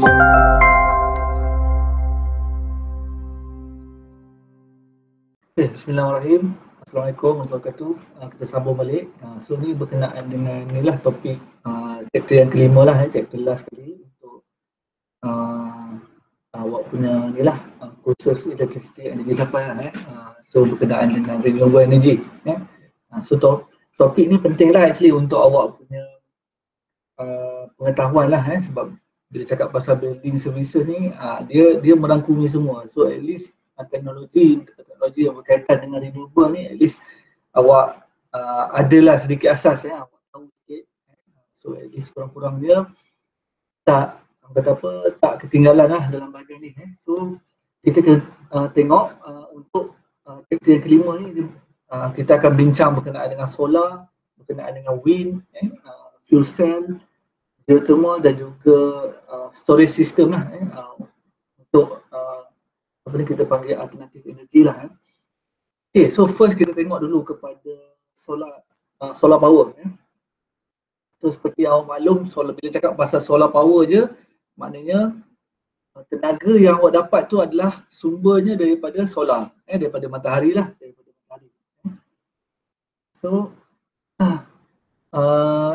Bismillahirrahmanirrahim. Assalamualaikum warahmatullahi wabarakatuh. Kita sambung balik. So ni berkenaan dengan inilah topik chapter yang kelima lah, chapter last kali untuk awak punya inilah kursus electricity energy supply lah. So berkenaan dengan renewable energy. So topik ni penting lah actually untuk awak punya pengetahuan lah, sebab bila cakap pasal building services ni dia merangkumi semua. So at least teknologi yang berkaitan dengan renewable ni at least awak adalah sedikit asas, awak tahu sikit. So at least kurang-kurang dia tak ketinggalan lah dalam bahagian ni. So kita tengok untuk chapter yang kelima ni kita akan bincang berkenaan dengan solar, berkenaan dengan wind, fuel cell, geothermal dan juga storage system lah, untuk apa ni kita panggil alternatif energi lah. Okay, so first kita tengok dulu kepada solar power. So seperti awak maklum, bila cakap pasal solar power je, maknanya tenaga yang awak dapat tu adalah sumbernya daripada solar, daripada matahari lah, daripada matahari. So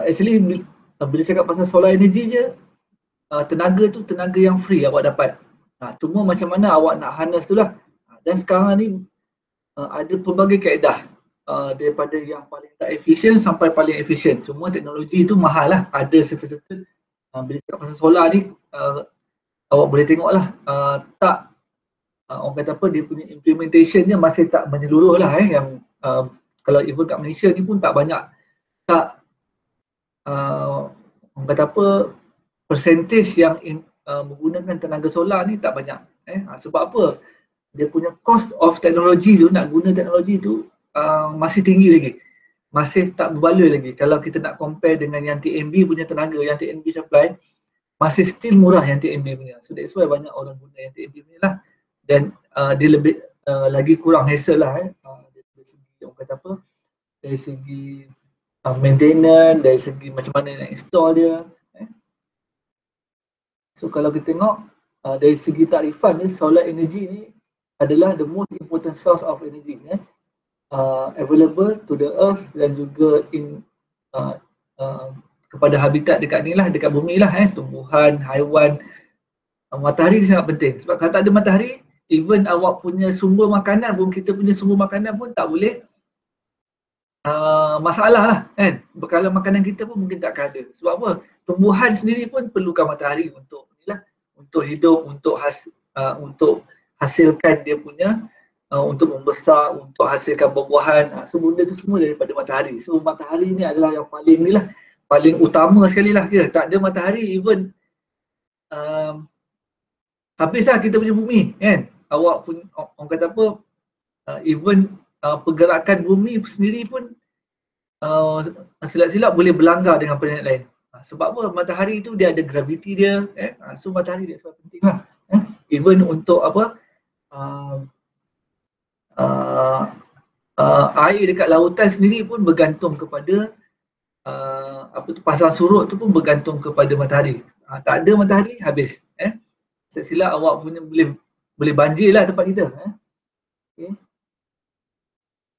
actually bila cakap pasal solar energy je, tenaga tu tenaga yang free awak dapat. Cuma macam mana awak nak harness tu lah. Dan sekarang ni ada pelbagai kaedah, daripada yang paling tak efisien sampai paling efisien. Cuma teknologi tu mahal lah. Ada serta-serta bila cakap pasal solar ni, awak boleh tengok lah, orang kata apa, dia punya implementationnya masih tak menyeluruh lah. Yang kalau even kat Malaysia ni pun tak banyak, orang kata apa, percentage yang menggunakan tenaga solar ni tak banyak. Sebab apa? Dia punya cost of teknologi tu, nak guna teknologi tu masih tinggi lagi. Masih tak berbaloi lagi. Kalau kita nak compare dengan yang TNB punya tenaga, yang TNB supply, masih still murah yang TNB punya. So that's why banyak orang guna yang TNB punya lah. Dan dia lebih lagi kurang hassle lah. Dari segi orang kata apa, dari segi maintenance, dari segi macam mana nak install dia. So kalau kita tengok dari segi tarifan ni, solar energy ni adalah the most important source of energy, available to the earth dan juga kepada habitat dekat ni lah, dekat bumi lah, tumbuhan, haiwan. Matahari ni sangat penting sebab kalau tak ada matahari, even awak punya sumber makanan pun, kita punya sumber makanan pun tak boleh masalah lah, kan. Bekalan makanan kita pun mungkin tak ada. Sebab apa? Tumbuhan sendiri pun perlukan matahari untuk inilah, untuk hidup, untuk hasilkan dia punya, untuk membesar, untuk hasilkan buah-buahan. So benda tu semua daripada matahari. So matahari ni adalah yang paling inilah, paling utama sekali lah. Tak ada matahari, even habislah kita punya bumi, kan. Awak pun, orang kata apa, even pergerakan bumi sendiri pun silap-silap boleh berlanggar dengan planet lain. Sebab apa? Matahari tu dia ada graviti dia, so matahari dia sebab penting lah. Even untuk apa, air dekat lautan sendiri pun bergantung kepada apa tu, pasang surut tu pun bergantung kepada matahari. Tak ada matahari, habis. Silap awak punya boleh banjir lah tempat kita.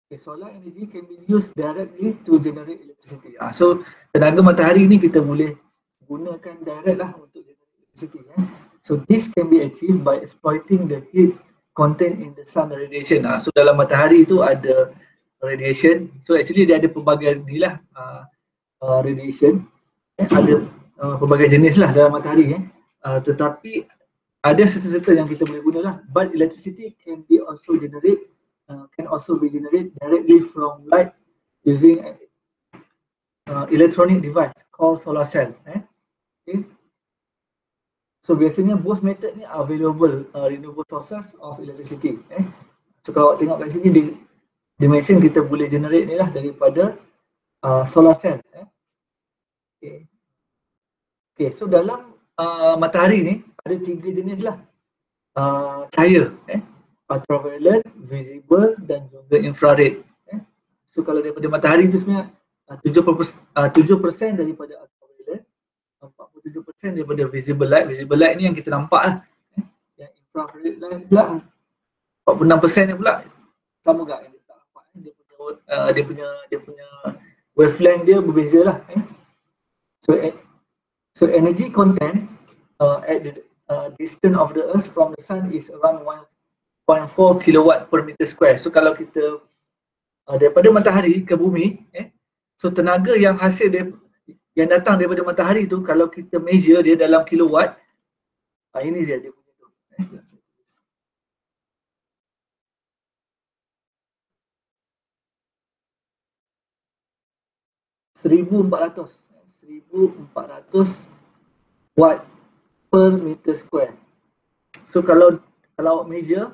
Okay, solar energy can be used directly to generate electricity. So tenaga matahari ni kita boleh gunakan direct lah untuk generate electricity. So this can be achieved by exploiting the heat content in the sun radiation. So dalam matahari tu ada radiation. So actually dia ada pelbagai ni lah, radiation. Ada pelbagai jenis lah dalam matahari. Tetapi ada serta-serta yang kita boleh guna lah. But electricity can also be generated directly from light using electronic device called solar cell. Okay. So biasanya both method ni are available renewable sources of electricity. So kalau tengok kat sini dia mention kita boleh generate ni lah daripada solar cell. Okay, so dalam matahari ni ada 3 jenis lah cahaya. Ultraviolet, visible dan juga infrared. So kalau daripada matahari itu sebenarnya 7% daripada ultraviolet, 97% daripada visible light. Visible light ni yang kita nampak lah. Yang infrared light pula 46% ni pula sama juga yang kita nampak. Dia punya wavelength dia berbeza lah. So energy content at the distance of the earth from the sun is around 1.4 kilowatt per meter square. So kalau kita daripada matahari ke bumi, so tenaga yang hasil yang datang daripada matahari tu, kalau kita measure dia dalam kilowatt, ini dia punya tu. 1400 watt per meter square. So kalau measure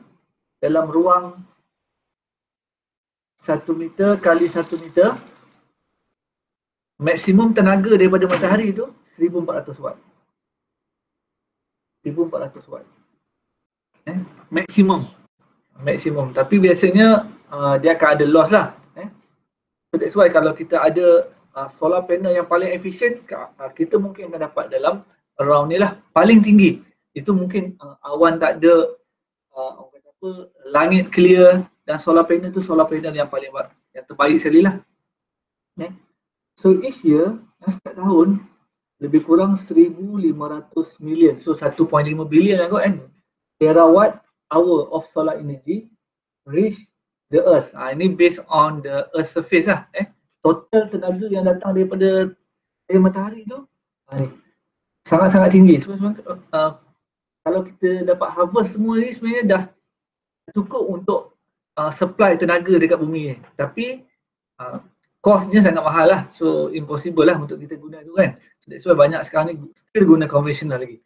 dalam ruang 1 meter kali 1 meter, maksimum tenaga daripada matahari tu 1400 watt. 1400 watt. Maksimum. Tapi biasanya dia akan ada loss lah. So that's why kalau kita ada solar panel yang paling efisien, kita mungkin akan dapat dalam around ni lah, paling tinggi. Itu mungkin awan tak ada, orang kata apa, langit clear, dan solar panel tu solar panel yang paling yang terbaik sekali lah. So each year, setiap tahun lebih kurang 1,500 million, so 1.5 bilion lah kot kan, terawatt hour of solar energy reach the earth. Ini based on the earth surface lah. Total tenaga yang datang daripada matahari tu sangat-sangat tinggi. Kalau kita dapat harvest semua ni, sebenarnya dah cukup untuk supply tenaga dekat bumi ni. Tapi cost-nya sangat mahal lah. So impossible lah untuk kita guna tu kan. So that's why banyak sekarang ni still guna conventional lagi.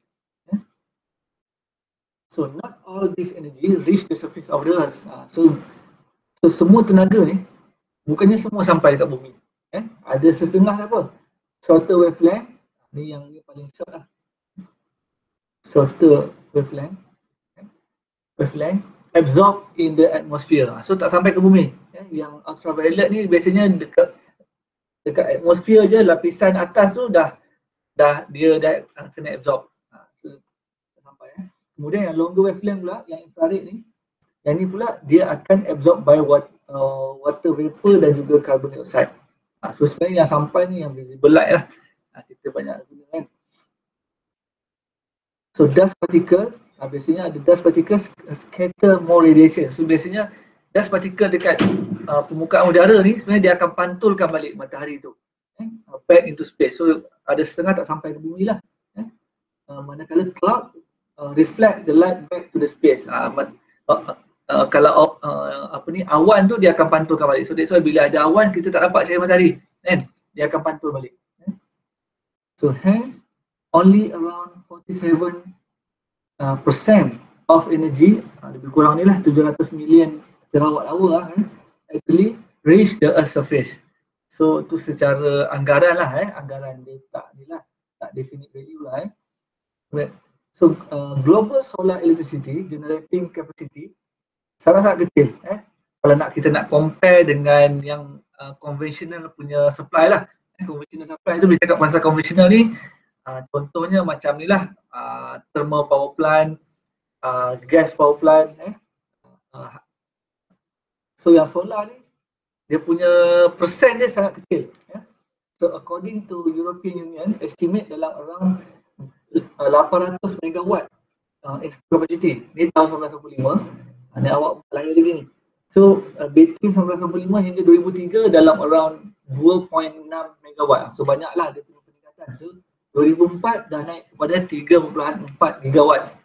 So not all this energy reach the surface of the earth. So semua tenaga ni bukannya semua sampai dekat bumi. Ada setengah apa? Shorter wavelength. Ni yang ni paling short lah. Shorter wavelength. Wavelength absorb in the atmosphere. So tak sampai ke bumi. Yang ultraviolet ni biasanya dekat atmosphere je, lapisan atas tu dah kena absorb. So tak sampai. Kemudian yang longer wavelength pula, yang infrared ni, yang ni pula dia akan absorb by water vapor dan juga carbon dioxide. So sebenarnya yang sampai ni yang visible light lah. Kita banyak guna kan. So dust particle, biasanya ada dust particle scatter more radiation. So biasanya dust particle dekat permukaan udara ni sebenarnya dia akan pantulkan balik matahari tu back into space. So ada setengah tak sampai ke bumi lah. Manakala cloud reflect the light back to the space. Kalau awan tu dia akan pantulkan balik. So that's why bila ada awan kita tak dapat cahaya matahari kan, dia akan pantul balik. So hence only around 47% of energy, lebih kurang ni lah 700 million terawatt hour lah, actually reach the earth surface. So tu secara anggaran lah, anggaran dia tak ni lah, tak definite value lah. So global solar electricity generating capacity sangat-sangat kecil. Kalau kita nak compare dengan yang conventional punya supply lah. Conventional supply tu bila cakap pasal conventional ni, contohnya macam ni lah, thermal power plant, gas power plant. So yang solar ni, dia punya persen dia sangat kecil. So according to European Union, estimate dalam around 800 megawatt install capacity. Ni tahun 1995. Ni awak lahir lagi ni. So between 1995 hingga 2003 dalam around 2.6 megawatt. So banyaklah dia punya peningkatan tu. 2004 dah naik kepada 3.4 gigawatt.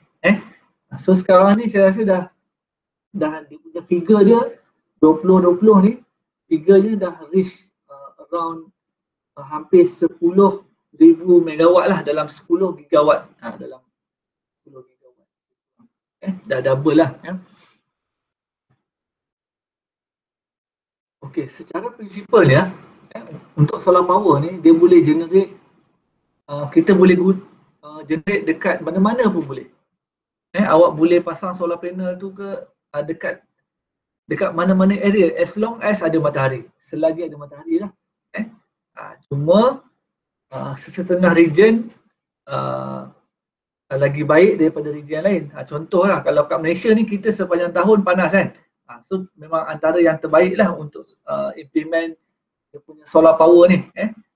So sekarang ni saya rasa dah dia punya figure dia 2020 ni, figure dah reach around hampir 10,000 megawatt lah, dalam 10 gigawatt. Dalam 10 gigawatt. Dah double lah. Okey, secara prinsipalnya untuk solar power ni dia boleh generate, kita boleh generate dekat mana-mana pun boleh. Awak boleh pasang solar panel tu ke dekat mana-mana area as long as ada matahari. Selagi ada matahari lah. Cuma setengah region lagi baik daripada region lain. Contohlah kalau kat Malaysia ni kita sepanjang tahun panas kan. So memang antara yang terbaik lah untuk implement dia punya solar power ni.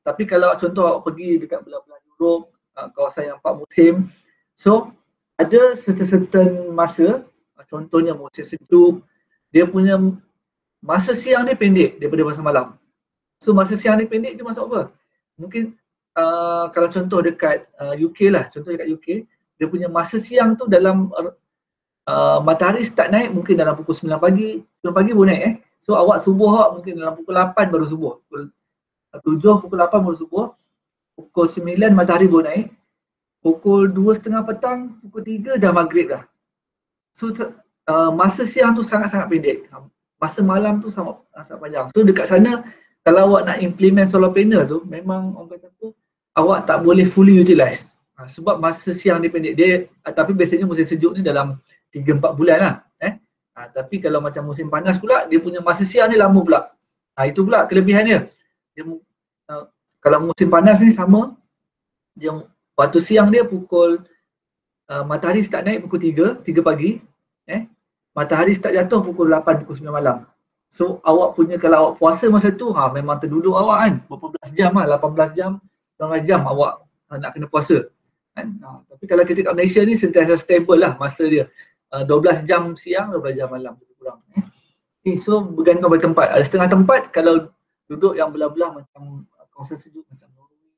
Tapi kalau contoh awak pergi dekat belah-belah Europe, kawasan yang 4 musim, so ada certain masa, contohnya musim sejuk, dia punya masa siang ni pendek daripada masa malam. So masa siang ni pendek je masuk apa? Mungkin kalau contoh dekat UK lah, contoh dekat UK, dia punya masa siang tu dalam matahari start naik mungkin dalam pukul 9 pagi, 9 pagi baru naik So awak subuh awak mungkin dalam pukul 8 baru subuh. Pukul 7, pukul 8 baru subuh. Pukul 9 matahari baru naik. Pukul 2.30 petang, pukul 3 dah maghrib dah. So masa siang tu sangat-sangat pendek. Masa malam tu sangat panjang. So dekat sana kalau awak nak implement solar panel tu memang orang kata tu awak tak boleh fully utilize. Sebab masa siang dia pendek. Tapi biasanya musim sejuk ni dalam 3-4 bulan lah. Tapi kalau macam musim panas pula, dia punya masa siang ni lama pula. Itu pula kelebihan dia. Kalau musim panas ni sama, dia waktu siang dia pukul matahari start naik pukul 3 pagi. Matahari start jatuh pukul 8, pukul 9 malam. So awak punya kalau awak puasa masa tu memang terduduk awak kan. Berapa belas jam 18 jam, 19 jam awak nak kena puasa. Tapi kalau kita kat Malaysia ni sentiasa stable lah masa dia. 12 jam siang, 12 jam malam lebih kurang. So bergantung pada tempat. Ada setengah tempat kalau duduk yang belah-belah macam kawasan sejuk macam Norway,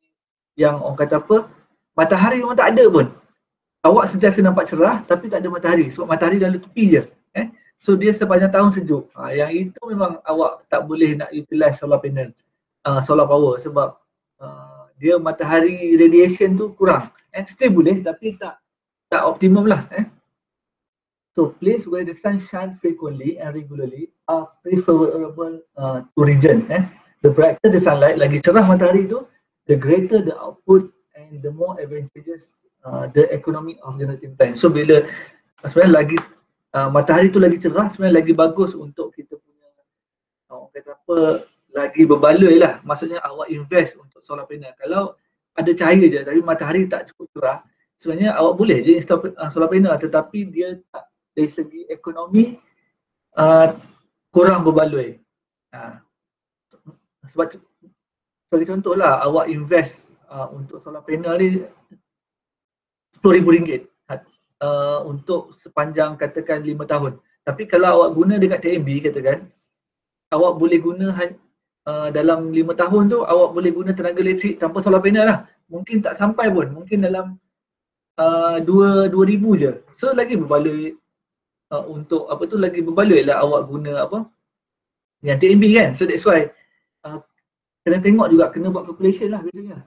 yang orang kata apa, matahari memang tak ada pun. Awak sentiasa nampak cerah tapi tak ada matahari. Sebab matahari lalu tepi je. So dia sepanjang tahun sejuk. Yang itu memang awak tak boleh nak utilize solar panel, solar power sebab dia matahari radiation tu kurang. Still boleh tapi tak optimum lah. So place where the sun shines frequently and regularly are preferable to region. The brighter the sunlight, lagi cerah matahari tu, the greater the output and the more advantageous the economy of generating plant. So bila sebenarnya lagi matahari tu lagi cerah, sebenarnya lagi bagus untuk kita punya kata apa, lagi berbaloi lah. Maksudnya awak invest untuk solar panel. Kalau ada cahaya je tapi matahari tak cukup cerah, sebenarnya awak boleh je install solar panel tetapi dia tak, dari segi ekonomi kurang berbaloi. Sebab sebagai contoh lah, awak invest untuk solar panel ni RM10,000 untuk sepanjang katakan 5 tahun. Tapi kalau awak guna dekat TNB katakan, awak boleh guna dalam 5 tahun tu awak boleh guna tenaga elektrik tanpa solar panel lah. Mungkin tak sampai pun, mungkin dalam 2,000 je. So lagi berbaloi untuk apa tu, lagi berbaloi lah awak guna apa yang TNB kan. So that's why kena tengok juga, kena buat calculation lah biasanya.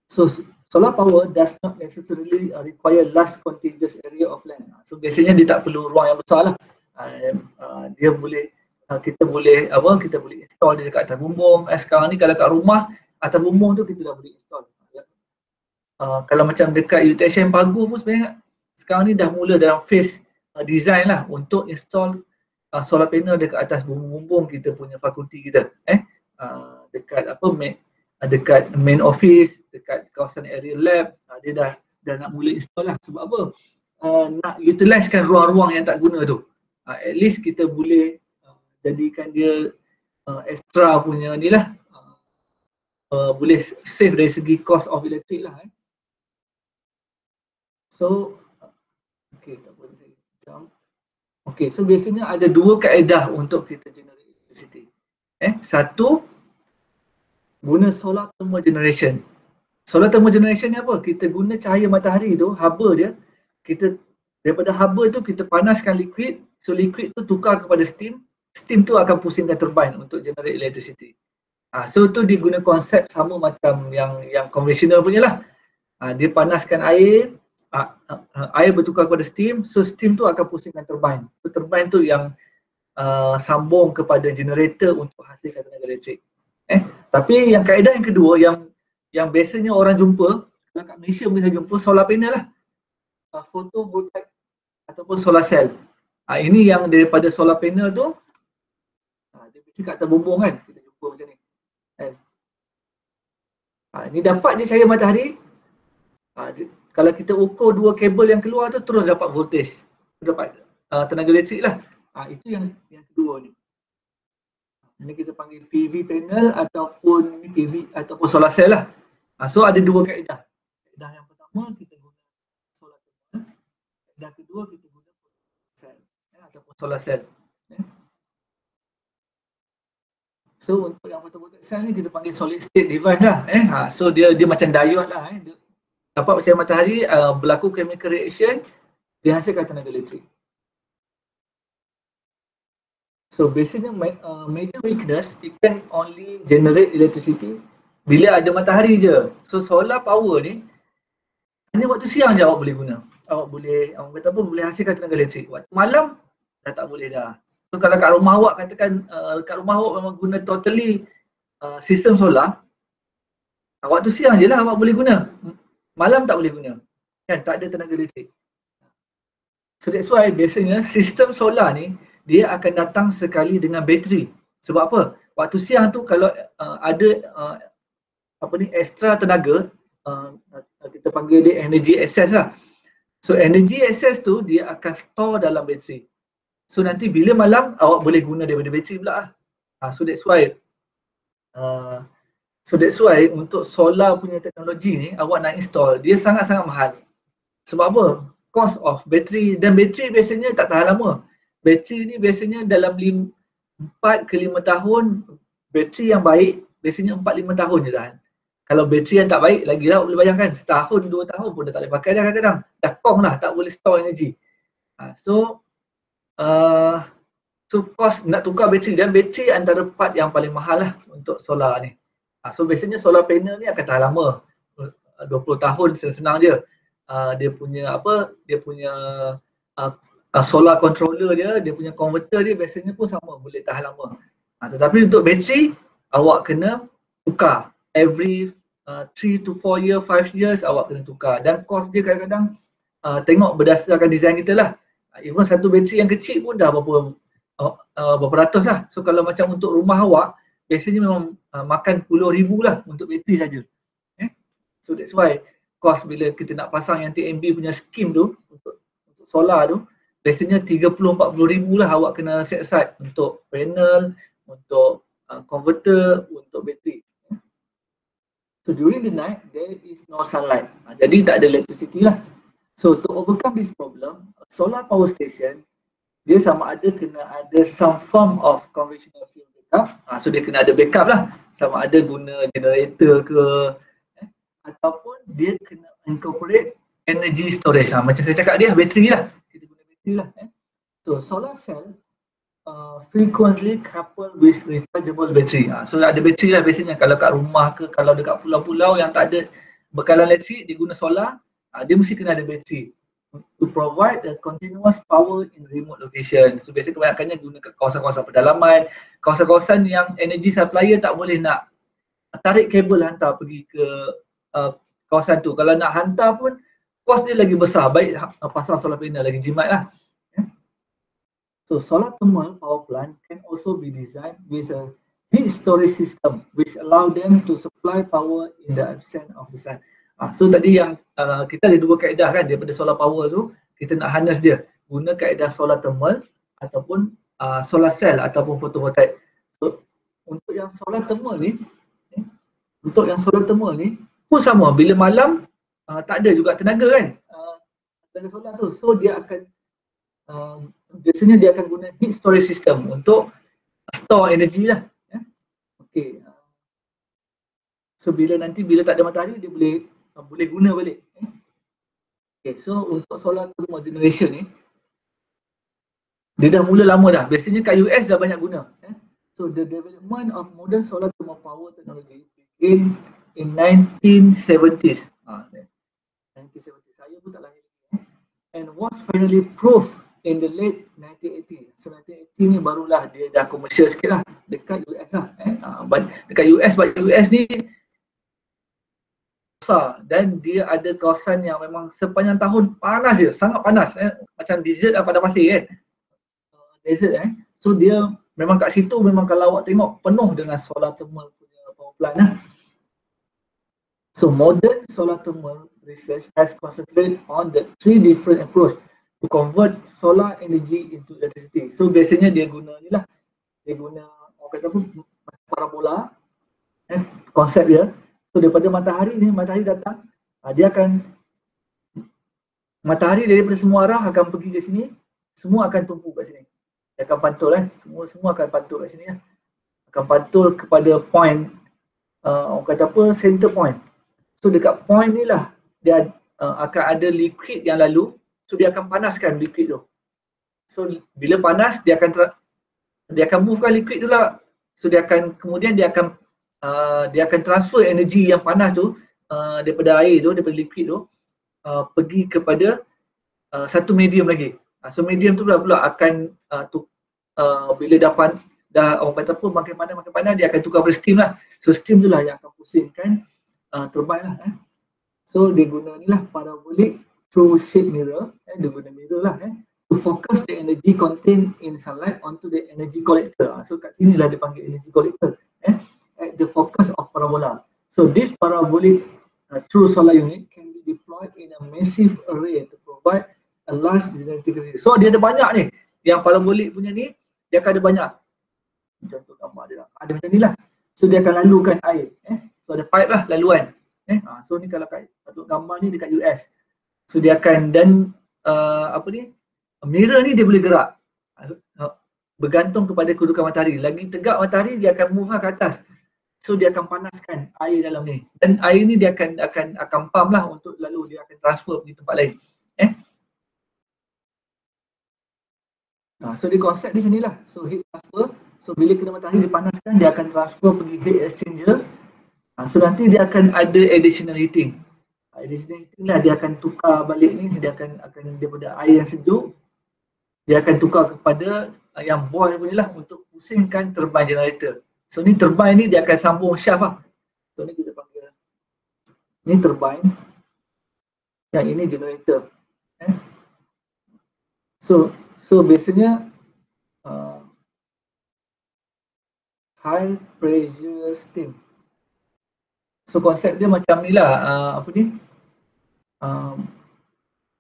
So solar power does not necessarily require large contiguous area of land. So biasanya dia tak perlu ruang yang besar lah. Dia boleh kita boleh install dia dekat atas bumbung. Sekarang ni kalau kat rumah atas bumbung tu kita dah boleh install. Kalau macam dekat UTSM Pagu pun sebenarnya sekarang ni dah mula dalam phase design lah untuk install solar panel dekat atas bumbung-bumbung kita punya fakulti kita. Dekat apa, dekat main office, dekat kawasan area lab, dia dah nak mula install lah. Sebab apa? Nak utilizekan ruang-ruang yang tak guna tu. At least kita boleh jadikan dia extra punya ni lah, boleh save dari segi cost of electric lah. So okay, tak boleh saya jump. Okay, so biasanya ada dua kaedah untuk kita generate electricity. Satu, guna solar thermal generation. Solar thermal generation ni apa? Kita guna cahaya matahari tu, haba dia, kita daripada haba tu kita panaskan liquid, so liquid tu tukar kepada steam, steam tu akan pusingkan turbine untuk generate electricity. So tu dia guna konsep sama macam yang konvensional punya lah. Dia panaskan air, air bertukar kepada steam, so steam tu akan pusingkan turbine. So turbine tu yang sambung kepada generator untuk hasilkan tenaga elektrik. Tapi yang kaedah yang kedua yang biasanya orang jumpa, kalau kat Malaysia mungkin saya jumpa solar panel lah, photovoltaic ataupun solar cell. Ini yang daripada solar panel tu, dia biasa kat atas bumbung kan, kita jumpa macam ni. Ini dapat je cahaya matahari, Kalau kita ukur dua kabel yang keluar tu terus dapat voltage, dapat tenaga elektrik lah. Itu yang kedua ni. Ini kita panggil PV panel ataupun PV ataupun solar cell lah. So ada dua kaedah. Kaedah yang pertama kita guna solar thermal. Kaedah kedua kita guna cell ataupun solar cell. So untuk yang photovoltaic cell ni kita panggil solid state device lah. So dia macam diode lah. Dia dapat macam matahari, berlaku chemical reaction, dia hasilkan tenaga elektrik. So basically major weakness, it can only generate electricity bila ada matahari je. So solar power ni hanya waktu siang je awak boleh guna. Awak kata apa, boleh hasilkan tenaga elektrik. Waktu malam dah tak boleh dah. So kalau kat rumah awak katakan kat rumah awak memang guna totally sistem solar, waktu siang je lah awak boleh guna. Malam tak boleh guna. Kan tak ada tenaga elektrik. So that's why biasanya sistem solar ni dia akan datang sekali dengan bateri. Sebab apa? Waktu siang tu kalau ada extra tenaga, kita panggil dia energy excess lah. So energy excess tu dia akan store dalam bateri. So nanti bila malam awak boleh guna daripada bateri pula lah. So that's why untuk solar punya teknologi ni awak nak install dia sangat-sangat mahal. Sebab apa? Cost of bateri, dan bateri biasanya tak tahan lama. Bateri ni biasanya dalam 4 ke 5 tahun, bateri yang baik biasanya 4-5 tahun je tahan. Kalau bateri yang tak baik lagi lah, boleh bayangkan setahun 2 tahun pun dah tak boleh pakai dah kadang-kadang. Dah kong lah, tak boleh store energi. So cost nak tukar bateri, dan bateri antara part yang paling mahal lah untuk solar ni. So biasanya solar panel ni akan tahan lama, 20 tahun senang je. Dia punya solar controller dia punya converter dia biasanya pun sama, boleh tahan lama. Tetapi untuk bateri awak kena tukar every 3 to 4 year, 5 years awak kena tukar, dan cost dia kadang-kadang tengok berdasarkan design kita lah. Even satu bateri yang kecil pun dah berapa ratus lah. So kalau macam untuk rumah awak biasanya memang makan puluh ribu lah untuk bateri saja. So that's why cost bila kita nak pasang yang TMB punya scheme tu untuk solar tu, biasanya 30-40 ribu lah awak kena set aside untuk panel, untuk converter, untuk bateri. So during the night there is no sunlight, jadi tak ada electricity lah. So to overcome this problem, solar power station dia sama ada kena ada some form of conventional fuel backup. So dia kena ada backup lah, sama ada guna generator ke, ataupun dia kena incorporate energy storage. Macam saya cakap dia bateri lah, kita guna bateri lah. So solar cell frequently coupled with rechargeable battery. So ada bateri lah biasanya kalau kat rumah ke, kalau dekat pulau-pulau yang tak ada bekalan elektrik, dia guna solar, dia mesti kena ada bateri to provide a continuous power in remote location. So biasanya kebanyakannya guna kat kawasan-kawasan pedalaman, kawasan-kawasan yang energy supplier tak boleh nak tarik kabel hantar pergi ke kawasan tu. Kalau nak hantar pun kos dia lagi besar, baik pasang solar panel lagi jimat lah. So solar thermal power plant can also be designed with a heat storage system which allow them to supply power in the absence of the sun. So tadi yang kita ada dua kaedah kan daripada solar power tu, kita nak harness dia guna kaedah solar thermal ataupun solar cell ataupun photovoltaic. So untuk yang solar thermal ni, pun sama, bila malam tak ada juga tenaga kan, tenaga solar tu. So dia akan biasanya dia akan guna heat storage system untuk store energi lah. Okay. So bila tak ada matahari dia boleh guna balik. Okay, so untuk solar thermal generation ni dia dah mula lama dah. Biasanya kat US dah banyak guna. So the development of modern solar thermal power technology began in 1970s. 1970s. Saya pun tak lahir. And was finally proved in the late 1980s. So 1980 ni barulah dia dah komersial sikit lah dekat US lah. Dekat US, sebab US ni besar dan dia ada kawasan yang memang sepanjang tahun panas je, sangat panas. Macam desert lah, pada pasir kan. Desert So dia memang kat situ memang kalau awak tengok penuh dengan solar thermal punya power plant lah. So modern solar thermal research has concentrated on the three different approach to convert solar energy into electricity. So biasanya dia guna ni lah, dia guna orang kata apa, parabola, konsep dia. So daripada matahari ni, matahari datang, dia akan, matahari daripada semua arah akan pergi ke sini, semua akan tumpu kat sini. Dia akan pantul semua akan pantul kat sini lah. Akan pantul kepada point, orang kata apa, center point. So dekat point ni lah dia akan ada liquid yang lalu, so dia akan panaskan liquid tu. So bila panas dia akan movekan liquid tu lah. So dia akan kemudian dia akan transfer energi yang panas tu daripada air tu, daripada liquid tu pergi kepada satu medium lagi. So medium tu pula akan bila dah orang kata apa, makin panas dia akan tukar pada steam lah. So steam tu lah yang akan pusingkan turbine lah. So dia guna ni lah parabolic through shape mirror, dia guna mirror lah to focus the energy contained in sunlight onto the energy collector. So kat sini lah dia panggil energy collector at the focus of parabola. So this parabolic through solar unit can be deployed in a massive array to provide a large generating capacity. So dia ada banyak ni, yang parabolic punya ni dia akan ada banyak. Contoh gambar dia ada macam ni lah. So dia akan lalukan air, so ada pipe lah laluan. So ni kalau kat gambar ni dekat US. So dia akan, dan mirror ni dia boleh gerak bergantung kepada kedudukan matahari. Lagi tegak matahari dia akan move ke atas. So dia akan panaskan air dalam ni. Dan air ni dia akan pump lah untuk lalu dia akan transfer pergi tempat lain. So dia konsep di sini lah. So heat transfer. So bila kena matahari dipanaskan, dia akan transfer pergi heat exchanger. So nanti dia akan ada additional heating. Additional heating lah, dia akan tukar balik ni, dia akan daripada air yang sejuk, dia akan tukar kepada yang boil punya lah untuk pusingkan turbine generator. So ni turbine ni dia akan sambung shaft lah. So ni kita panggil, ni turbine, yang ini generator. So biasanya high pressure steam. So konsep dia macam ni lah,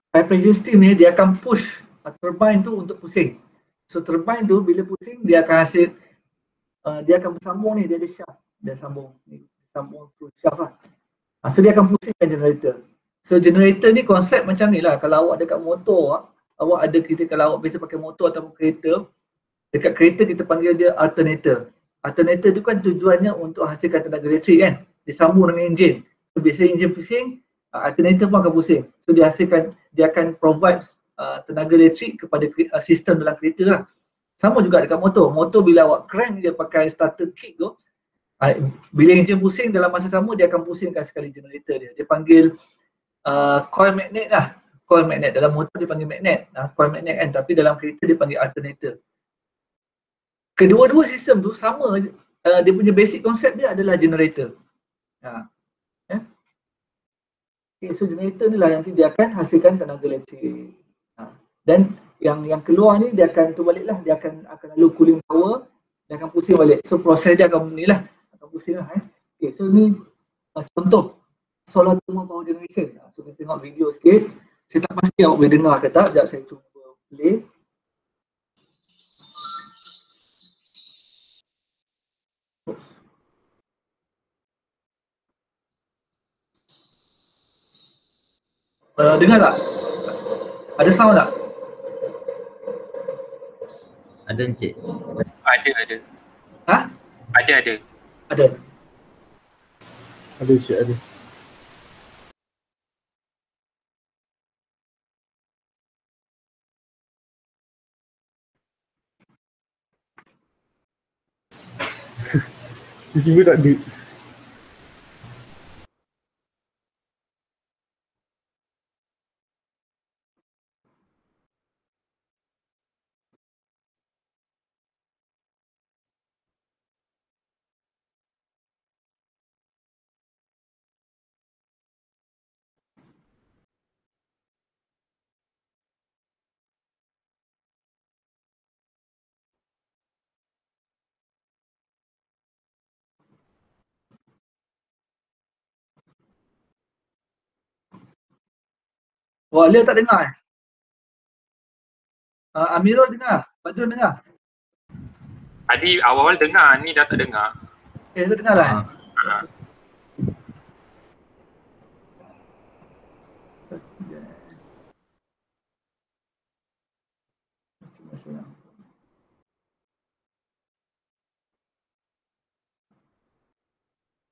high pressure steam ni dia akan push turbine tu untuk pusing. So turbine tu bila pusing dia akan hasil, dia akan bersambung ni, dia ada shaft, dia sambung through shaft lah. So dia akan pusingkan generator. So generator ni konsep macam ni lah, kalau awak dekat motor, awak ada kereta, kalau awak biasa pakai motor ataupun kereta, dekat kereta kita panggil dia alternator. Alternator tu kan tujuannya untuk hasilkan tenaga elektrik kan, dia sambung dengan enjin. So biasa enjin pusing, alternator pun akan pusing. So dia akan provide tenaga elektrik kepada sistem dalam kereta lah. Sama juga dekat motor. Motor bila awak crank dia pakai starter kick tu, bila enjin pusing dalam masa sama dia akan pusingkan sekali generator dia. Dia panggil coil magnet lah. Coil magnet dalam motor dia panggil magnet, coil magnet kan, tapi dalam kereta dia panggil alternator. Kedua-dua sistem tu sama, dia punya basic konsep dia adalah generator. Okay, so generator ni lah yang nanti dia akan hasilkan tenaga elektrik. Dan yang keluar ni dia akan tu balik lah, dia akan lalu cooling power, dia akan pusing balik. So proses dia akan ni lah, akan pusing lah. Okay, so ni contoh solar thermal power generation. So kita tengok video sikit. Saya tak pasti awak boleh dengar ke tak, sekejap saya cuba play. Dengar tak? Ada sound tak? Ada encik. Ada. Ha? Ada. Ada. Ada cik, ada. Tiba-tiba tak ada. Oh, Alia tak dengar eh? Amirul dengar? Badrun dengar? Tadi awal-awal dengar, ni dah tak dengar. Saya dengar lah. Ha.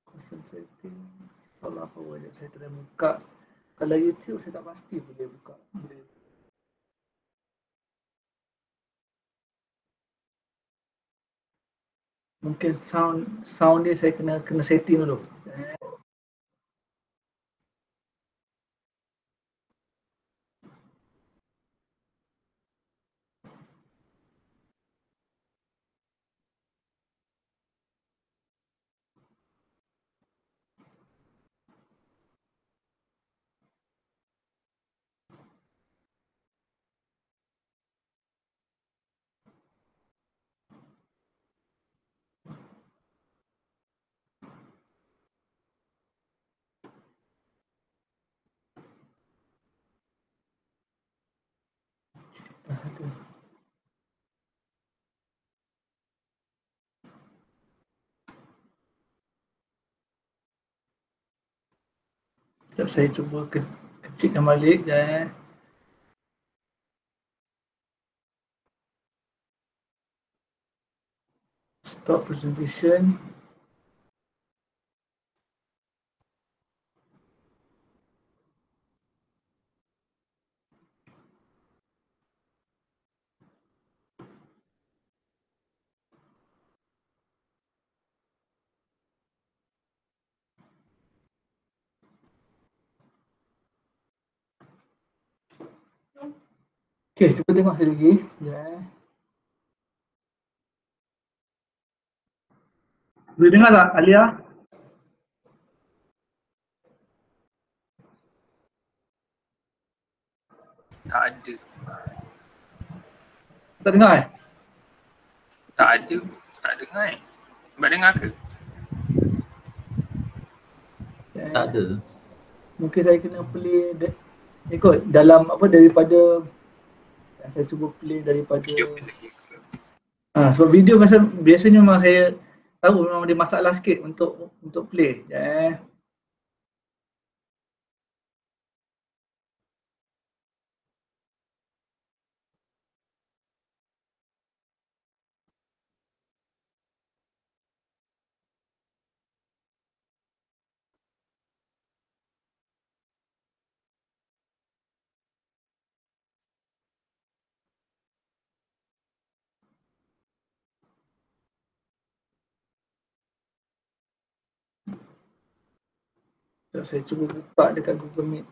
Concentrating. Salah apa wajah saya try buka. Kalau YouTube saya tak pasti boleh buka. Boleh. Mungkin sound dia saya kena setting dulu. Sekejap saya cuba kecilkan balik dan stop presentation. Okey, cuba tengok sekali lagi. Ya. Boleh dengar tak Alia? Tak ada. Tak dengar eh? Tak ada. Tak dengar eh. Sebab dengar ke? Ya. Tak ada. Mungkin saya kena play ikut dalam apa daripada saya cuba play daripada Video ke lagi ke? sebab video biasanya memang saya tahu memang ada masalah sikit untuk play. Ya. Saya cuba buka dekat Google Meet.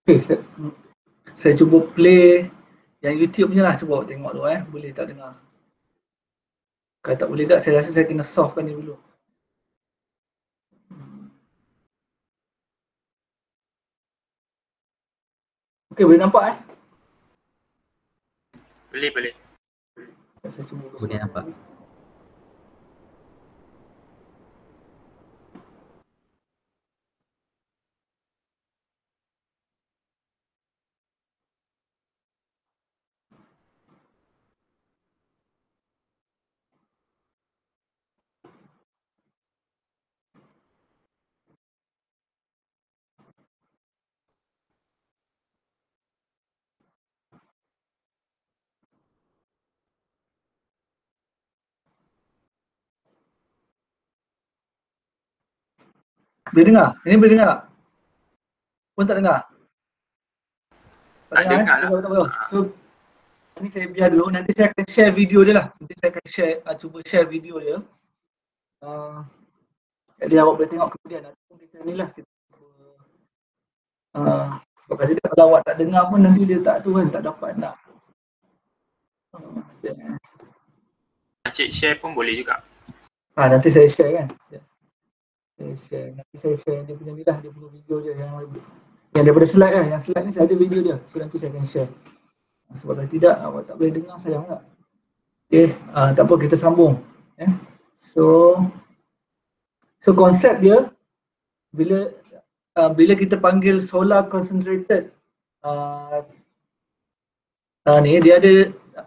Okey, saya cuba play yang YouTube punya lah, cuba tengok dulu boleh tak dengar. Kalau tak boleh tak, saya rasa saya kena softkan ni dulu. Okey, boleh nampak Boleh. Saya cuba Boleh nampak. Boleh dengar? Ini boleh dengar tak? Pun tak dengar? Tak dengar lah. Betul. So, ni saya biar dulu, nanti saya akan share video dia lah. Nanti saya akan share, cuba share video dia. Jadi awak boleh tengok kemudian. Ataupun kita ni lah, kita sebab kasi dia, kalau awak tak dengar pun nanti dia tak tu kan, tak dapat nak. Cik share pun boleh juga. Nanti saya share kan. Nanti saya share dia punya ni lah, dia punya video je yang daripada slide kan. Yang slide ni saya ada video dia. So nanti saya akan share. Sebab kalau tidak awak tak boleh dengar, sayang tak? Okay, tak apa, kita sambung. So konsep dia bila kita panggil solar concentrated, ni dia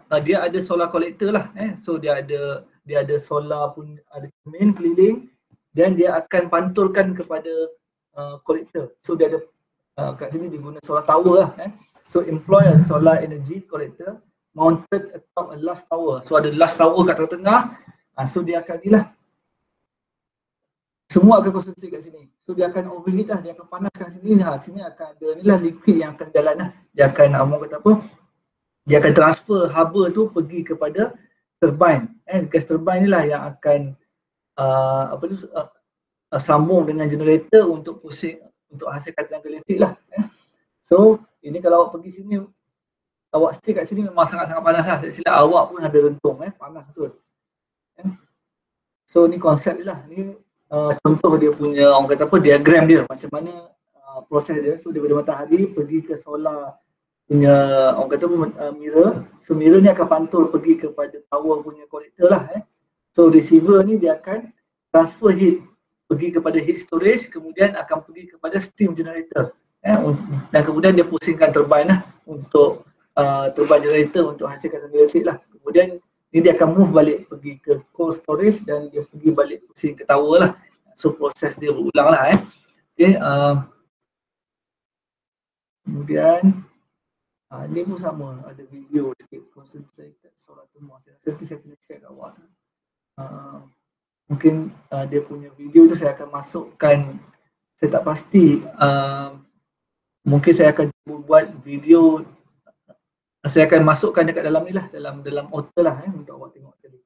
ada solar collector lah. So dia ada solar pun, ada cermin keliling, dan dia akan pantulkan kepada collector. So dia ada kat sini dia guna solar tower lah. So employ a solar energy collector mounted atop a last tower. So ada last tower kat tengah-tengah. So dia akan ni lah, semua akan concentrate kat sini. So dia akan overheat lah, dia akan panaskan sini. Sini akan ada ni lah liquid yang akan jalan lah. Dia akan, orang kata apa, dia akan transfer haba tu pergi kepada turbine. Gas turbine ni lah yang akan sambung dengan generator untuk pusing, untuk hasilkan tenaga elektrik lah. So ini kalau awak pergi sini, awak stay kat sini memang sangat-sangat panas lah. Saya silap awak pun ada rentung, panas betul. So ni konsep dia lah. Ni contoh dia punya, orang kata apa, diagram dia, macam mana proses dia. So daripada matahari pergi ke solar punya, orang kata mirror. So mirror ni akan pantul pergi kepada tower punya collector lah. So receiver ni dia akan transfer heat pergi kepada heat storage, kemudian akan pergi kepada steam generator. Dan kemudian dia pusingkan turbine lah, untuk turbine generator untuk hasilkan tenaga elektrik lah. Kemudian ni dia akan move balik pergi ke cold storage dan dia pergi balik pusing ke tower lah. So proses dia berulang lah. Okay, kemudian ni pun sama, ada video sikit concentrated solar thermal. Nanti saya kena share kat awak. Mungkin dia punya video tu saya akan masukkan, saya tak pasti, mungkin saya akan buat video, saya akan masukkan dekat dalam ni lah, dalam author lah, untuk awak tengok tadi.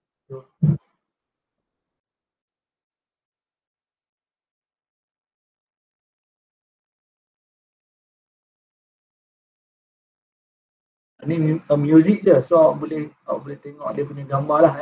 Ni music je, so awak boleh tengok dia punya gambar lah.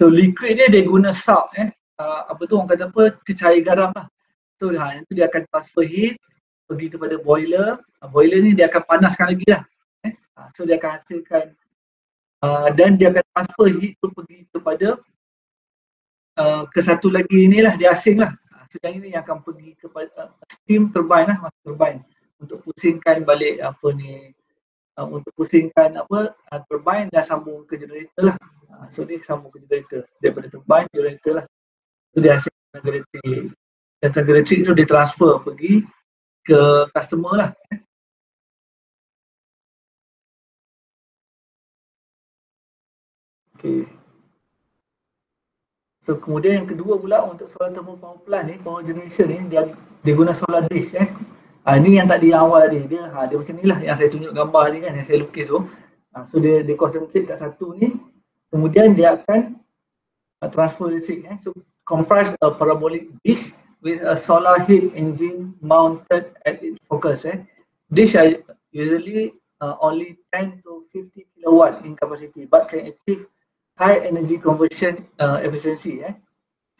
So liquid dia guna salt, apa tu orang kata apa, cecair garam lah. So itu dia akan transfer heat pergi kepada boiler. Boiler ni dia akan panaskan lagi lah. So dia akan hasilkan dan dia akan transfer heat tu pergi kepada ke satu lagi inilah, dia asing lah. So yang ini yang akan pergi kepada steam turbine lah, turbine untuk pusingkan balik apa ni, untuk pusingkan apa turbine dan sambung ke generator lah. So dia sambung ke generator, daripada turbine generator lah. So dia hasil tenaga elektrik, dan tenaga elektrik tu dia transfer pergi ke customer lah. Okay. So kemudian yang kedua pula untuk solar thermal power plant ni, power generation ni, dia guna solar dish. Ni yang tadi awal tadi, dia macam ni lah yang saya tunjuk gambar ni kan, yang saya lukis tu. So dia concentrate kat satu ni, kemudian dia akan transfer listrik. So comprise a parabolic dish with a solar heat engine mounted at its focus. Dish are usually only 10 to 50 kilowatt in capacity but can achieve high energy conversion efficiency.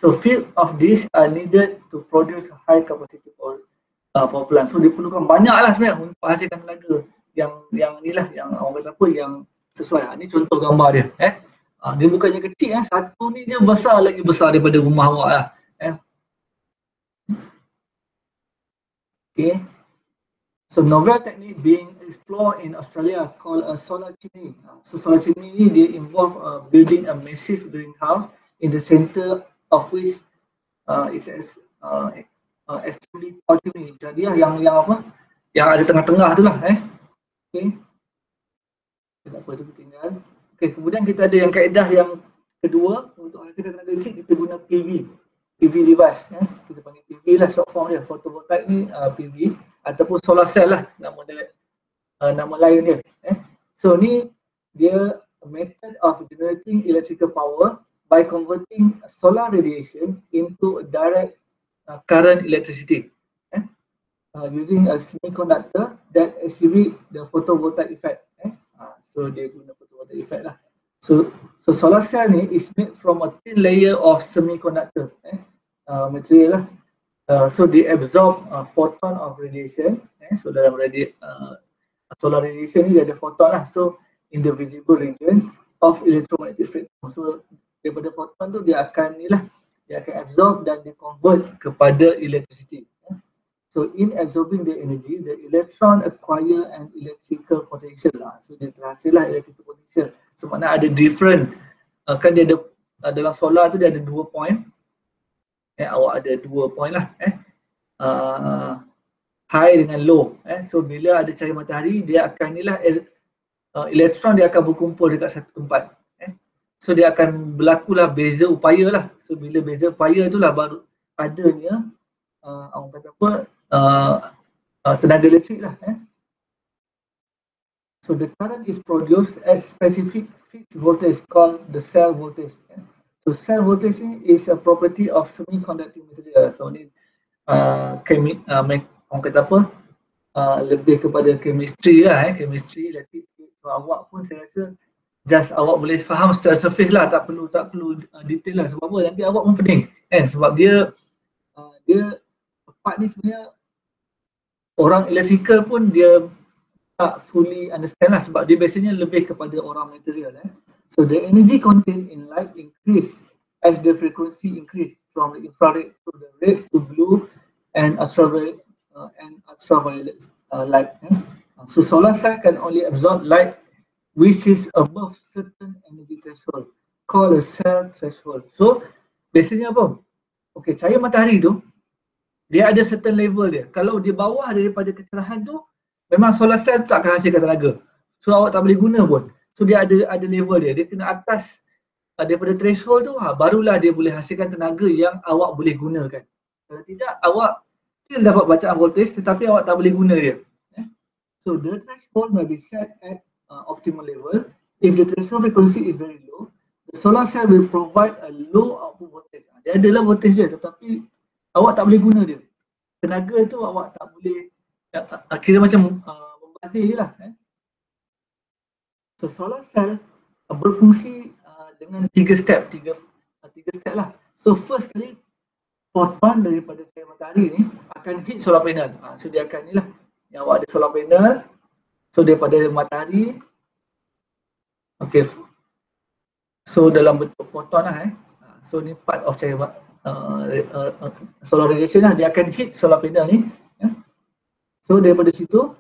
So field of dish are needed to produce high capacity power plant. So diperlukan banyak lah sebenarnya untuk hasilkan tenaga yang ni lah, yang orang kata apa, yang sesuai. Ni contoh gambar dia. Dia bukannya kecil, satu ni dia besar, lagi besar daripada rumah awak lah. Okay. So novel technique being explored in Australia called a solar chimney. So solar chimney ni dia involve building a massive greenhouse in the center of which is extremely tall chimney. Jadi yang apa? Yang ada tengah-tengah tu lah. Okay. Tak apa, tu tinggal. Okay, kemudian kita ada yang kaedah yang kedua untuk hasilkan tenaga listrik, kita guna PV device. Kita panggil PV lah, short form dia. Photovoltaic ni PV ataupun solar cell lah nama lain dia. So ni dia a method of generating electrical power by converting solar radiation into direct current electricity using a semiconductor that exhibit the photovoltaic effect. So dia guna photovoltaic effect lah. So solar cell ni is made from a thin layer of semiconductor material lah. So they absorb photon of radiation. So dalam solar radiation ni ada photon lah. So in the visible region of electromagnetic spectrum. So daripada photon tu dia akan absorb dan dia convert kepada electricity. So in absorbing the energy, the electron acquire an electrical potential lah. So dia terhasil lah electrical potential. So makna ada different, kan dia ada dalam solar tu dia ada 2 point. Awak ada 2 point lah. High dengan low. So bila ada cahaya matahari, dia akan elektron dia akan berkumpul dekat satu tempat. So dia akan berlakulah beza upaya lah. So bila beza upaya itulah baru adanya orang kata apa, tenaga elektrik lah. So the current is produced at specific fixed voltage called the cell voltage. So cell voltage is a property of semiconducting material. So ni orang kata apa, lebih kepada chemistry lah, chemistry, elektrik. So awak pun saya rasa just awak boleh faham secara surface lah, tak perlu detail lah. Sebab apa? Nanti awak pun pening sebab dia part ni sebenarnya orang electrical pun dia tak fully understand lah, sebab dia biasanya lebih kepada orang material. So the energy contained in light increase as the frequency increase from the infrared to the red to blue and ultraviolet light. So solar cell can only absorb light which is above certain energy threshold called a cell threshold. So biasanya apa? Okay, cahaya matahari tu dia ada certain level dia. Kalau dia bawah daripada kecerahan tu, memang solar cell tak akan hasilkan tenaga. So awak tak boleh guna pun. So dia ada level dia. Dia kena atas daripada threshold tu, barulah dia boleh hasilkan tenaga yang awak boleh gunakan. Kalau tidak, awak still dapat bacaan voltage tetapi awak tak boleh guna dia. So the threshold may be set at optimal level. If the threshold frequency is very low, the solar cell will provide a low output voltage. Dia adalah voltage dia tetapi awak tak boleh guna dia. Tenaga tu awak tak boleh, kira macam membazir je lah. So solar cell berfungsi dengan 3 step lah. So first kali photon daripada cahaya matahari ni akan hit solar panel. So dia akan ni lah, yang awak ada solar panel. So daripada matahari, okay, so dalam bentuk photon lah. So ni part of cahaya solar radiation lah, dia akan hit solar panel ni. So daripada situ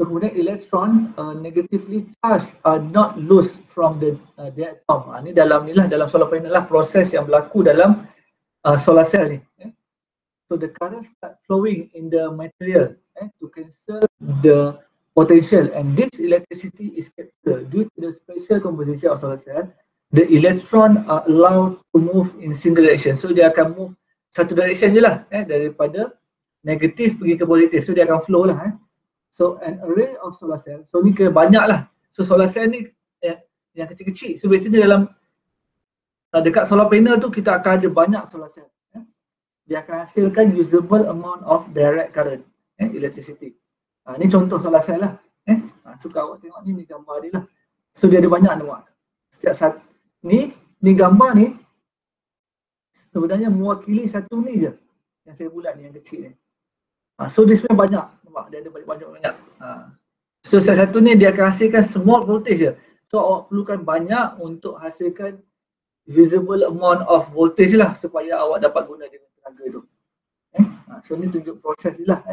kemudian elektron negatively charged are not loose from the atom. Ni dalam solar panel lah, proses yang berlaku dalam solar cell ni. So the current start flowing in the material to cancel the potential, and this electricity is captured due to the special composition of solar cell. The electron are allowed to move in single direction. So dia akan move satu direction je lah, daripada negatif pergi ke positif. So dia akan flow lah. So an array of solar cell. So ni kira banyak lah. So solar cell ni yang kecil-kecil. So biasanya dalam dekat solar panel tu kita akan ada banyak solar cell. Dia akan hasilkan usable amount of direct current, electricity. Ni contoh solar cell lah. So kalau awak tengok ni gambar dia lah. So dia ada banyak nampak. Setiap satu ni gambar ni sebenarnya mewakili satu ni je yang saya bulat ni, yang kecil ni. So dia sebenarnya banyak, nampak dia ada banyak. So satu ni dia akan hasilkan small voltage je. So awak perlukan banyak untuk hasilkan usable amount of voltage lah supaya awak dapat guna dengan tenaga tu. So ni tunjuk proses je lah.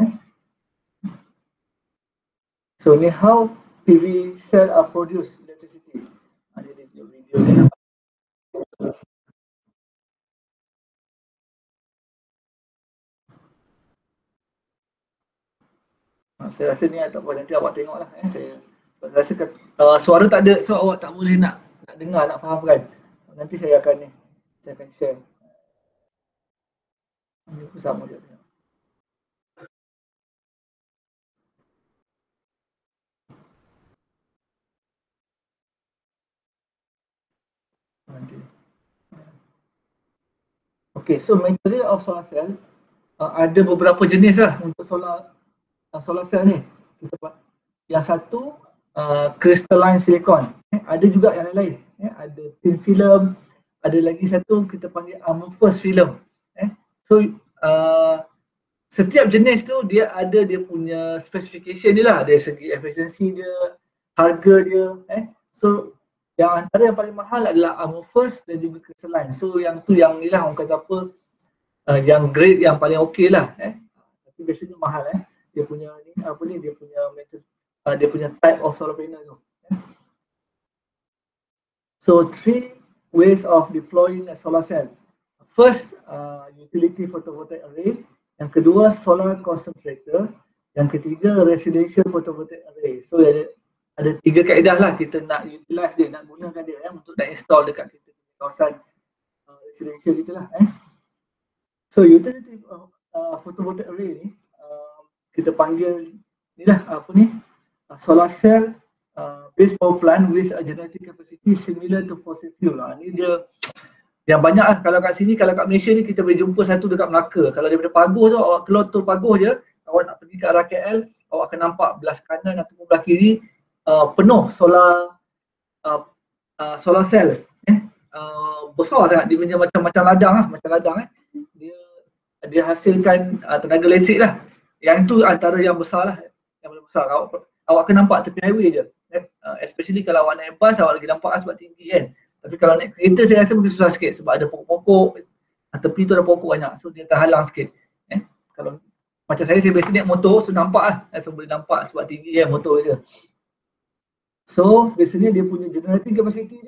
So ni how PV cell are produce electricity. Dia tunjuk video ni. Saya rasa ni tak apa, nanti awak tengok lah. Saya rasa suara tak ada, so awak tak boleh nak dengar, nak fahamkan. Nanti saya akan share. Ini bersama je. Okay, so material of solar cell ada beberapa jenis lah untuk solar cell ni. Yang satu crystalline silicon, ada juga yang lain, ada thin film, ada lagi satu kita panggil amorphous film. So setiap jenis tu dia ada dia punya specification dia lah, dari segi efisiensi dia, harga dia. So yang antara yang paling mahal adalah amorphous dan juga crystalline. So yang tu yang ni lah orang kata apa, yang grade yang paling okey lah. Tapi biasanya mahal. Dia punya ni apa ni, dia punya metal, dia punya type of solar panel tu. So 3 ways of deploying a solar cell. First, utility photovoltaic array. Yang kedua, solar concentrator. Yang ketiga, residential photovoltaic array. So ada 3 kaedah lah kita nak utilize dia, nak gunakan dia untuk nak install dekat kita kawasan residential kita lah. So utility photovoltaic array ni kita panggil ni lah apa ni, solar cell based power plant with a generating capacity similar to fossil fuel lah. Ni dia yang banyak lah. Kalau kat sini, kalau kat Malaysia ni kita boleh jumpa satu dekat Melaka. Kalau daripada Paguh tu, awak keluar tol Paguh je, awak nak pergi ke arah KL, awak akan nampak belah kanan ataupun belah kiri penuh solar cell. Besar sangat, dia punya macam ladang lah, dia hasilkan tenaga listrik lah. Yang tu antara yang besar lah, yang paling besar. Awak akan nampak tepi highway je, especially kalau awak naik bas, awak lagi nampak sebab tinggi kan. Tapi kalau naik kereta saya rasa mungkin susah sikit sebab ada pokok-pokok, tepi tu ada pokok banyak, so dia terhalang sikit. Kalau macam saya biasa naik motor, so nampak lah, so boleh nampak sebab tinggi kan motor je. So biasanya dia punya generating capacity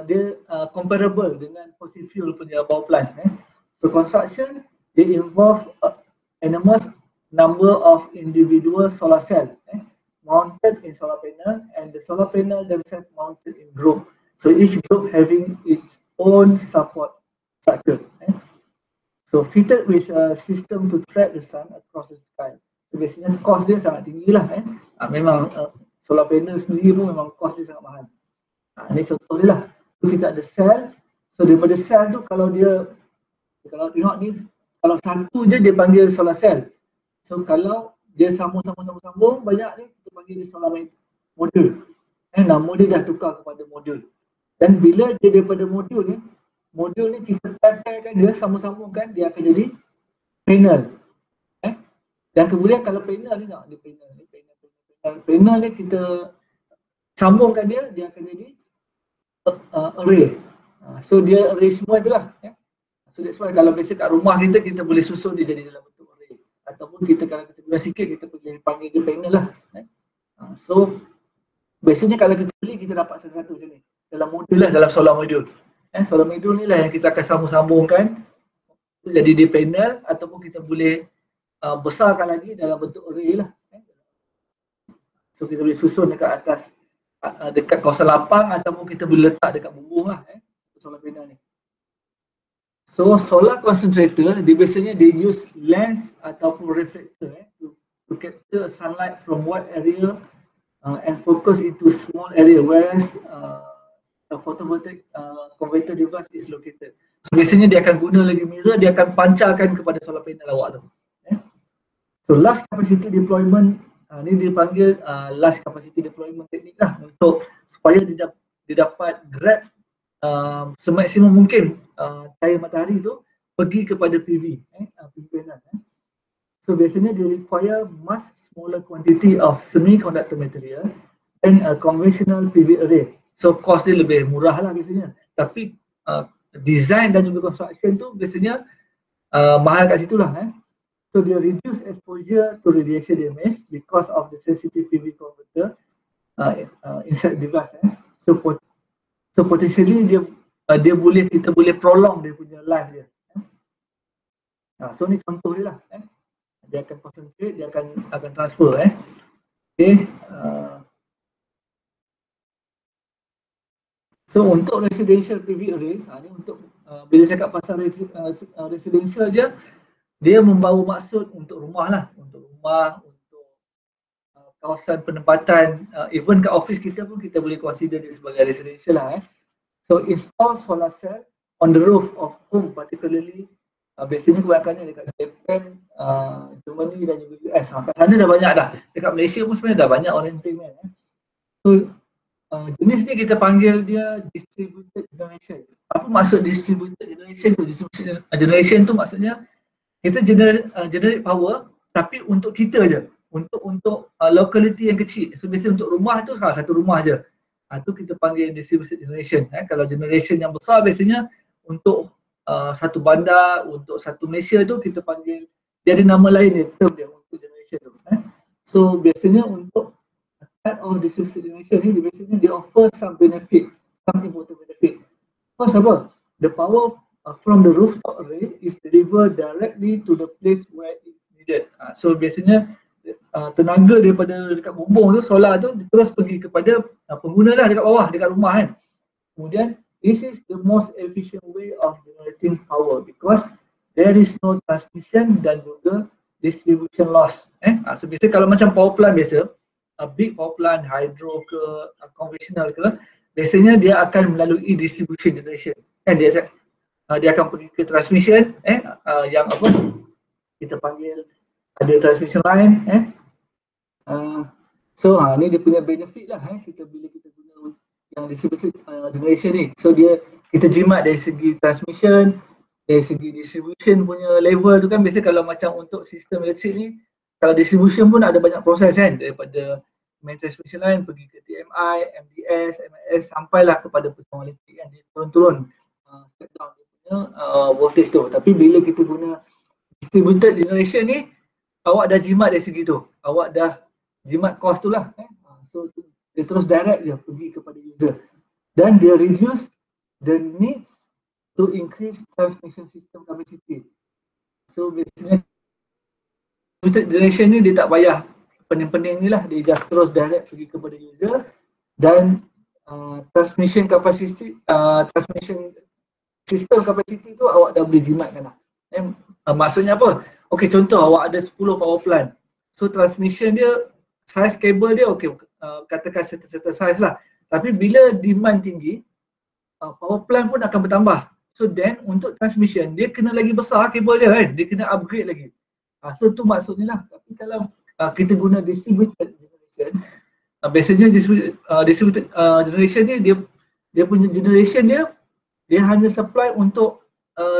dia comparable dengan fossil fuel punya power plant. So construction they involve enormous number of individual solar cell mounted in solar panel, and the solar panel themselves mounted in group. So each group having its own support structure. So fitted with a system to trap the sun across the sky. So biasanya cost dia sangat tinggi lah. Memang solar panel sendiri pun memang cost dia sangat mahal. Ini contoh dia lah. So kita ada cell. So daripada cell tu kalau tengok ni, kalau satu je dia panggil solar cell. So kalau dia sambung banyak ni, kita panggil dia solar module. Nama dia dah tukar kepada modul. Dan bila dia daripada modul ni kita tempelkan dia, sambung-sambungkan, dia akan jadi panel. Dan kemudian kalau panel ni, panel ni kita sambungkan dia akan jadi array. So dia array semua tu lah. So that's why kalau biasa kat rumah kita boleh susun dia jadi dalam bentuk array. Ataupun kalau kita guna sikit, kita boleh panggil dia panel lah. So biasanya kalau kita beli, kita dapat satu-satu macam ni dalam modul lah, dalam solar module. Solar module ni lah yang kita akan sambung-sambungkan jadi dia panel, ataupun kita boleh besarkan lagi dalam bentuk array lah. So kita boleh susun dekat atas, dekat kawasan lapang, ataupun kita boleh letak dekat bumbung lah solar panel ni. So solar concentrator, dia biasanya they use lens ataupun reflector to capture sunlight from wide area and focus into small area, whereas photovoltaic converter device is located. So biasanya dia akan guna lagi mirror, dia akan pancarkan kepada solar panel awak tu. So large capacity deployment ni dipanggil large capacity deployment teknik lah, untuk supaya dia dapat grab semaksimum mungkin cahaya matahari tu pergi kepada PV panel. So biasanya dia require much smaller quantity of semiconductor material and a conventional PV array. So cost dia lebih murah lah biasanya. Tapi design dan juga construction tu biasanya mahal kat situ lah. So dia reduce exposure to radiation damage because of the sensitive PV converter inside device. So potentially dia boleh, kita boleh prolong dia punya life dia. So ni contoh dia lah. Dia akan concentrate, dia akan transfer. Okay. So untuk residential PV array, ni untuk bila cakap pasal residential dia membawa maksud untuk rumah lah, untuk kawasan penempatan, even kat office kita pun kita boleh consider dia sebagai residential lah. So install solar cell on the roof of home, particularly biasanya kebanyakannya dekat Japan, Germany dan juga US. Kat sana dah banyak dah, dekat Malaysia pun sebenarnya dah banyak orang implement. So jenis ni kita panggil dia distributed generation. Apa maksud distributed generation tu? Distributed generation tu maksudnya kita generate power tapi untuk kita je, untuk locality yang kecil. So biasanya untuk rumah tu satu rumah je. Tu kita panggil distributed generation. Kalau generation yang besar biasanya untuk satu bandar, untuk satu Malaysia tu kita panggil, dia ada nama lain dia, term dia untuk generation tu. So biasanya untuk part of distributed generation ni biasanya dia offer some benefit, some important benefit. First apa? The power from the rooftop array is delivered directly to the place where it's needed. So biasanya tenaga daripada dekat bumbung tu, solar tu, terus pergi kepada pengguna lah dekat bawah, dekat rumah kan. Kemudian this is the most efficient way of generating power because there is no transmission dan juga distribution loss. So biasa kalau macam power plant biasa, big power plant, hydro ke, conventional ke, biasanya dia akan melalui distribution generation. Dia akan pergi ke transmission, yang apa kita panggil ada transmission line. So ni dia punya benefit lah, bila kita guna yang distributed generation ni. So kita jimat dari segi transmission, dari segi distribution punya level tu kan. Biasa kalau macam untuk sistem elektrik ni, kalau distribution pun ada banyak proses kan, daripada main transmission line pergi ke TMI, MDS, MIS sampailah kepada penyambung elektrik kan, dia turun-turun step down dia punya voltage tu. Tapi bila kita guna distributed generation ni, awak dah jimat dari segi tu, awak dah jimat cost tu lah. So dia terus direct je pergi kepada user dan dia reduce the need to increase transmission system capacity. So biasanya distributed generation ni dia tak payah pening-pening ni lah, dia just terus direct pergi kepada user dan transmission capacity, transmission system capacity tu awak dah boleh jimatkan lah. Maksudnya apa? Okay, contoh awak ada 10 power plant. So transmission dia, size kabel dia katakan certain size lah. Tapi bila demand tinggi, power plant pun akan bertambah. So then untuk transmission dia kena lagi besar kabel dia kan, dia kena upgrade lagi. So tu maksudnya lah. Tapi kalau kita guna distributed generation, biasanya distributed generation ni dia punya generation dia hanya supply untuk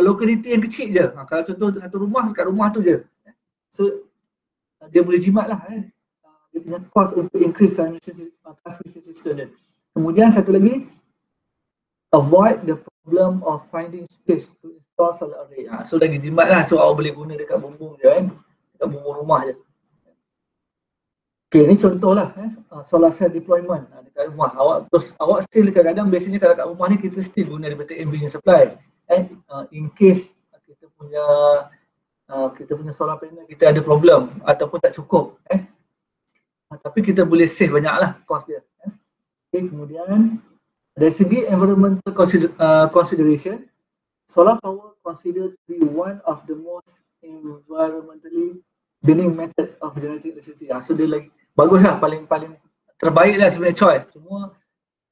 locality yang kecil je. Kalau contoh untuk satu rumah, dekat rumah tu je. So dia boleh jimat lah kan. Dia punya cost untuk increase transmission system dia. Kemudian satu lagi, avoid the problem of finding space to install solar array. So lagi jimat lah, so awak boleh guna dekat bumbung je kan, dekat bumbung rumah je. Okay, ni contoh lah solar cell deployment dekat rumah. Awak still kadang-kadang biasanya kalau kat rumah ni kita still guna daripada ambient supply. In case kita punya solar panel kita ada problem ataupun tak cukup, tapi kita boleh save banyak lah cost dia. Okay, kemudian dari segi environmental consideration, solar power considered to be one of the most environmentally benign method of generating electricity. So dia lagi bagus lah, paling terbaik lah sebenarnya choice. Cuma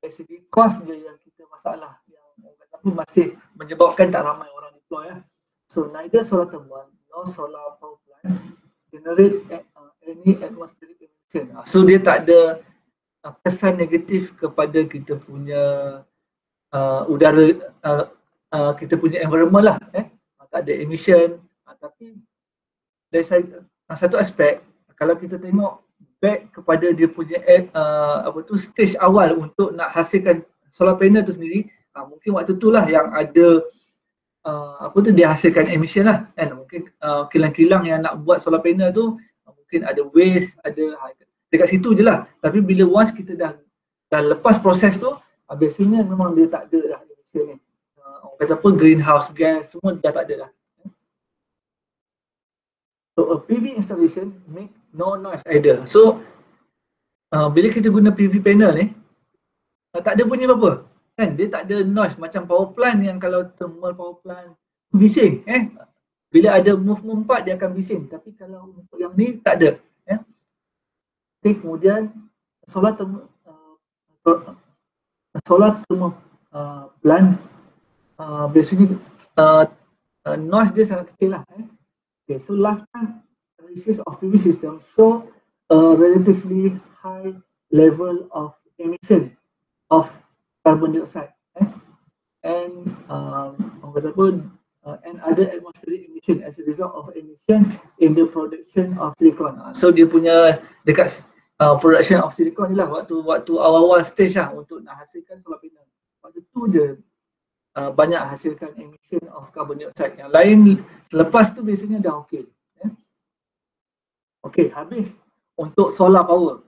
dari segi cost je yang kita masalah yang tapi masih menyebabkan tak ramai orang deploy ya. So neither solar thermal nor solar power plant generate any atmospheric emission. So dia tak ada kesan negatif kepada kita punya udara, kita punya environment lah, tak ada emission. Tapi dari satu aspek, kalau kita tengok back kepada dia punya stage awal untuk nak hasilkan solar panel tu sendiri, mungkin waktu tu lah yang ada dia hasilkan emission lah kan. Mungkin kilang-kilang yang nak buat solar panel tu mungkin ada waste, ada dekat situ je lah. Tapi bila once kita dah lepas proses tu, biasanya memang dia tak ada dah emission ni. Orang kata pun greenhouse gas semua dah tak ada dah. So a PV installation make no noise either. So bila kita guna PV panel ni, tak ada bunyi apa-apa kan. Dia tak ada noise macam power plant yang kalau thermal power plant bising bila ada move part dia akan bising. Tapi kalau untuk yang ni tak ada. Okay, kemudian solar thermal plant biasanya noise dia sangat kecil lah. Okay, so lifetime analysis of PV system show a relatively high level of emission of carbon dioxide and and other atmospheric emission as a result of emission in the production of silicon. So dia punya dekat production of silicon ni lah waktu awal-awal stage lah untuk nak hasilkan solar panel. Waktu tu je banyak hasilkan emission of carbon dioxide. Yang lain selepas tu biasanya dah okey. Okey, habis untuk solar power.